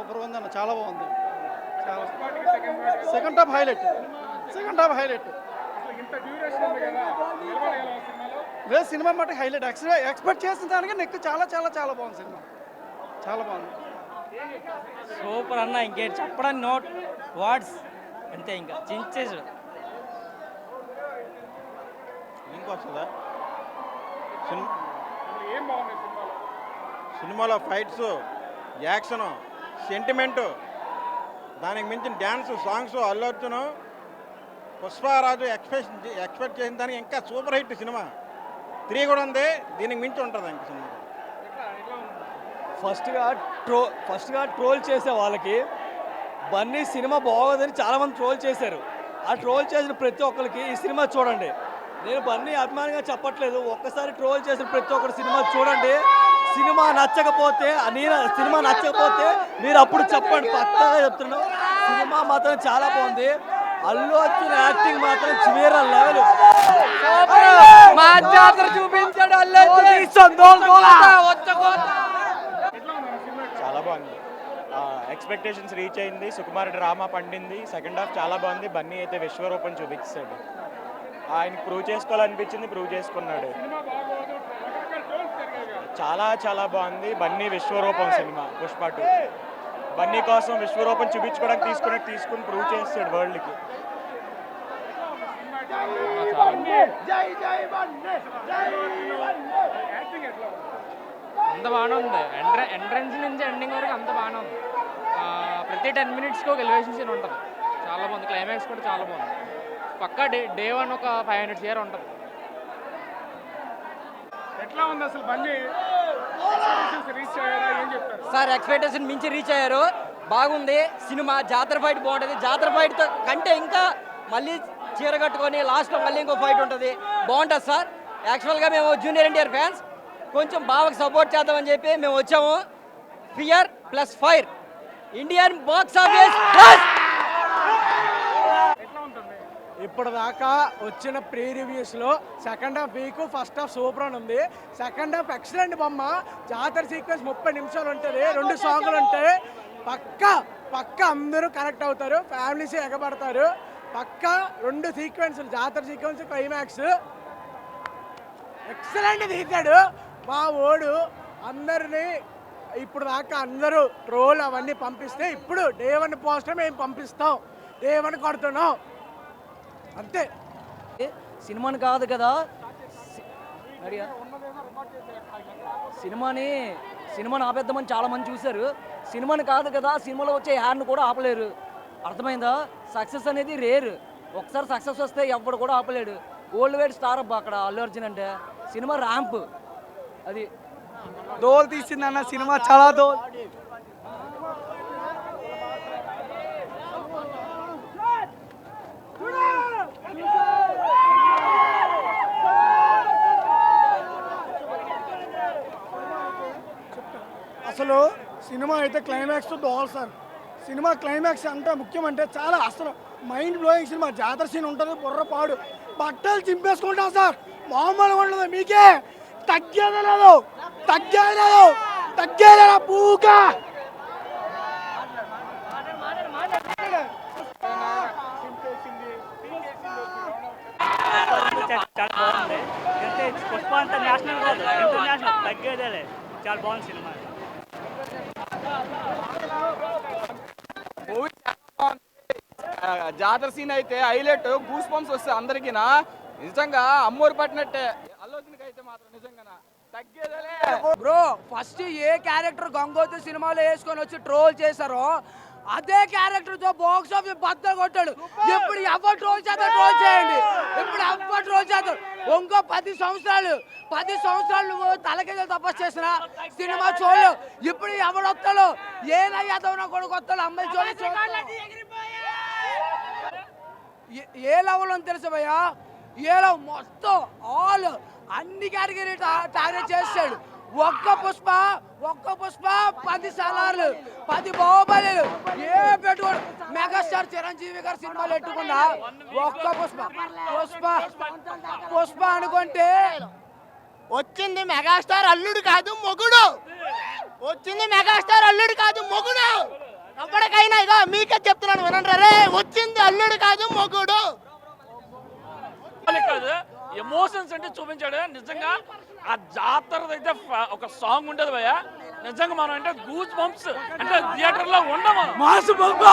Super ఉంది అన్న, చాలా బాగుంది. చాలా second half highlight, second half highlight. లేదు సినిమా మాట హైలైట్. ఎక్స్పెక్ట్ చేసిన దానికి నెక్ చాలా చాలా చాలా బాగుంది సినిమా, చాలా బాగుంది. సూపర్ అన్న, ఇంకేం చెప్పడానికి నోట్ వర్డ్స్ అంతే, ఇంకా చించేసాడు. ఇంకొస్తుందా సినిమాలో ఫైట్స్, యాక్షను, సెంటిమెంటు, దానికి మించిన dance, songs. Allu Arjun Pushparaju expect చేసిన దానికి ఇంకా సూపర్ హిట్ సినిమా. 3 కూడా ఉంది, దీనికి మించి ఉంటుంది ఇంక సినిమా. ఫస్ట్గా ట్రోల్ చేసే వాళ్ళకి బన్నీ సినిమా బాగోదని చాలామంది ట్రోల్ చేశారు. ఆ ట్రోల్ చేసిన ప్రతి ఒక్కరికి ఈ సినిమా చూడండి. నేను బన్నీ అభిమానిగా చెప్పట్లేదు, ఒక్కసారి ట్రోల్ చేసిన ప్రతి ఒక్కరు సినిమా చూడండి. సినిమా నచ్చకపోతే మీరు అప్పుడు చెప్పండి, పక్కాగా చెప్తున్నాను. సినిమా మాత్రం చాలా బాగుంది. అల్లు అర్జున్ యాక్టింగ్ మాత్రం చివేర లెవెల్. చూపించాడు చాలా బాగుంది. ఎక్స్పెక్టేషన్స్ రీచ్ అయింది. సుకుమార్ డ్రామా పండింది. సెకండ్ హాఫ్ చాలా బాగుంది. బన్నీ అయితే విశ్వరూపం చూపించాడు. ఆయనకు ప్రూవ్ చేసుకోవాలనిపించింది, ప్రూవ్ చేసుకున్నాడు. చాలా చాలా బాగుంది. బన్నీ విశ్వరూపం సినిమా. పుష్ప 2 బన్నీ కోసం విశ్వరూపం చూపించుకోవడానికి తీసుకుని ప్రూవ్ చేస్తాడు వరల్డ్కి. అంత బాగానే ఉంది. ఎంట్రన్స్ నుంచి ఎండింగ్ వరకు అంత బాగానే ఉంది. ప్రతి 10 మినిట్స్కి ఒక ఎలివేషన్ సీన్ ఉంటుంది. చాలా బాగుంది. క్లైమాక్స్ కూడా చాలా బాగుంది. పక్కా డే 1 ఒక 500 షేర్ ఉంటుంది. ఎట్లా ఉంది అసలు బన్నీ రీచ్ అయ్యారా, ఏం చెప్తారు సార్? ఎక్స్పెక్టేషన్ మించి రీచ్ అయ్యారు. బాగుంది సినిమా. జాతర ఫైట్ బాగుంటుంది. జాతర ఫైట్ కంటే ఇంకా మళ్ళీ చీర కట్టుకొని లాస్ట్లో మళ్ళీ ఇంకో ఫైట్ ఉంటుంది. బాగుంటుంది సార్. యాక్చువల్గా మేము జూనియర్ ఎన్టీఆర్ ఫ్యాన్స్, కొంచెం బాగా సపోర్ట్ చేద్దామని చెప్పి మేము వచ్చాము. Fear plus fire, Indian box office plus. ఇప్పటిదాకా వచ్చిన ప్రీ రివ్యూస్లో second half weak, first half super అని ఉంది. సెకండ్ హాఫ్ ఎక్సలెంట్ బొమ్మ. జాతర సీక్వెన్స్ 30 నిమిషాలు ఉంటుంది, 2 సాంగులు ఉంటాయి. పక్క అందరూ కనెక్ట్ అవుతారు, ఫ్యామిలీస్ ఎగబడతారు. పక్క 2 సీక్వెన్స్లు, జాతర సీక్వెన్స్, క్లైమాక్స్ ఎక్సలెంట్ తీశాడు మా ఓడు. అందరినీ ఇప్పుడు దాకా అందరూ ట్రోల్ అవన్నీ పంపిస్తే ఇప్పుడు డే 1 పోస్టర్ మేము పంపిస్తాం, డే 1 కొడుతున్నాం అంతే. సినిమాని కాదు కదా, సినిమాని ఆపేద్దామని చాలా మంది చూశారు. సినిమాని కాదు కదా, సినిమాలో వచ్చే హ్యాండ్ కూడా ఆపలేరు. అర్థమైందా? సక్సెస్ అనేది రేర్. ఒకసారి సక్సెస్ వస్తే ఎవడు కూడా ఆపలేడు. ఓల్డ్ వైడ్ స్టార్ అబ్బా అక్కడ అల్లు అర్జున్ అంటే. సినిమా ర్యాంప్ అది. దోల్ తీసిందన్న సినిమా, చాలా దోల్. అసలు సినిమా అయితే క్లైమాక్స్ దోల్ సార్. సినిమా క్లైమాక్స్ అంటే ముఖ్యమంటే చాలా అసలు మైండ్ బ్లోయింగ్ సినిమా. జాతర సీన్ ఉంటుంది, బుర్రపాడు, బట్టలు చింపేసుకుంటాం సార్. మామూలుగా ఉండదు. మీకే తగ్గేదే లేదు, తగ్గేదేరా పూక. చాలా బాగుంది. పుష్ప అంతా నేషనల్ కాదు, ఇంటర్నేషనల్. తగ్గేదేలే, చాలా బాగుంది సినిమా. జాతర సీన్ అయితే హైలైట్. గూస్ బంప్స్ వస్తాయి అందరికి. నిజంగా అమ్మూరు పట్టినట్టే. అల్లోజన్కి అయితే మాత్రం నిజంగా తగ్గేదేలే. బ్రో ఫస్ట్ ఏ క్యారెక్టర్ గంగోత్రి సినిమాలో వేసుకొని వచ్చి ట్రోల్ చేశారో అదే క్యారెక్టర్ తో బాక్స్ ఆఫీస్ బద్దలు కొట్టాడు. ఇప్పుడు ఎవరు ట్రోల్ చేస్తారు, ట్రోల్ చేయండి. ఇప్పుడు ఎవరు ట్రోల్ చేస్తారు. ఇంకో 10 సంవత్సరాలు నువ్వు తలకేజలు తపస్సు చేసిన సినిమా చూడలేవు. ఇప్పుడు ఎవడు వస్తాడు, ఏనయ్యాదో నా కొడుకు వస్తాడు. అమ్మాయి ఏ లెవెల్ అని తెలుసు భయ్యా. ఏ లెవెల్ మొత్తం ఆల్ అన్ని కేటగిరీ టార్గెట్ చేస్తాడు. ఒక్క పుష్ప 10 సలార్లు, 10 బాహుబలిలు, ఏ పెట్టుకోడు. మెగాస్టార్ చిరంజీవి గారు సినిమాలు పెట్టుకున్నా ఒక్క పుష్ప అనుకుంటే వచ్చింది మెగాస్టార్ అల్లుడు కాదు మొగుడు. ఎవరికైనా ఇక మీకే చెప్తున్నాను వినండి రే, వచ్చింది అల్లుడు కాదు మొగుడు. కాదు ఎమోషన్స్ అంటే చూపించాడు నిజంగా. ఆ జాతర అయితే ఒక సాంగ్ ఉంటుంది భయ్య, నిజంగా మనం అంటే గూస్ బంప్స్ అంటే థియేటర్ లో ఉండము. మాసు బొమ్మ